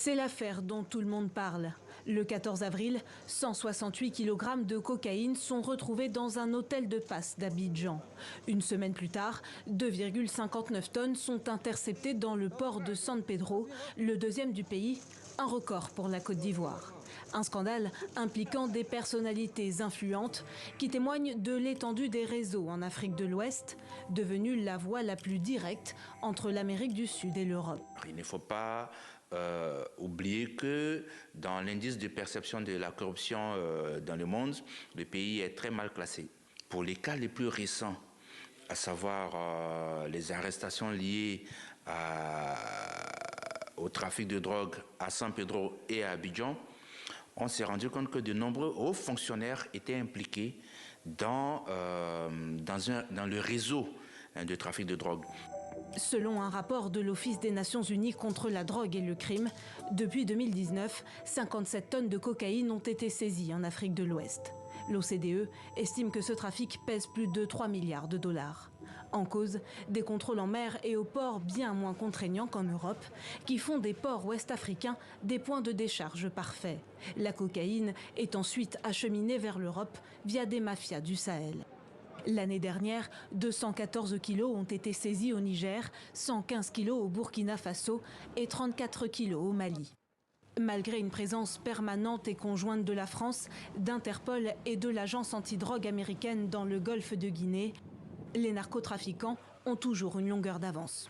C'est l'affaire dont tout le monde parle. Le 14 avril, 168 kg de cocaïne sont retrouvés dans un hôtel de passe d'Abidjan. Une semaine plus tard, 2,59 tonnes sont interceptées dans le port de San Pedro, le deuxième du pays, un record pour la Côte d'Ivoire. Un scandale impliquant des personnalités influentes qui témoignent de l'étendue des réseaux en Afrique de l'Ouest, devenue la voie la plus directe entre l'Amérique du Sud et l'Europe. Il ne faut pas oublier que dans l'indice de perception de la corruption dans le monde, le pays est très mal classé. Pour les cas les plus récents, à savoir les arrestations liées au trafic de drogue à San Pedro et à Abidjan, on s'est rendu compte que de nombreux hauts fonctionnaires étaient impliqués dans le réseau de trafic de drogue. Selon un rapport de l'Office des Nations Unies contre la drogue et le crime, depuis 2019, 57 tonnes de cocaïne ont été saisies en Afrique de l'Ouest. L'OCDE estime que ce trafic pèse plus de 3 milliards de dollars. En cause, des contrôles en mer et au port bien moins contraignants qu'en Europe, qui font des ports ouest-africains des points de décharge parfaits. La cocaïne est ensuite acheminée vers l'Europe via des mafias du Sahel. L'année dernière, 214 kilos ont été saisis au Niger, 115 kilos au Burkina Faso et 34 kilos au Mali. Malgré une présence permanente et conjointe de la France, d'Interpol et de l'agence antidrogue américaine dans le golfe de Guinée, les narcotrafiquants ont toujours une longueur d'avance.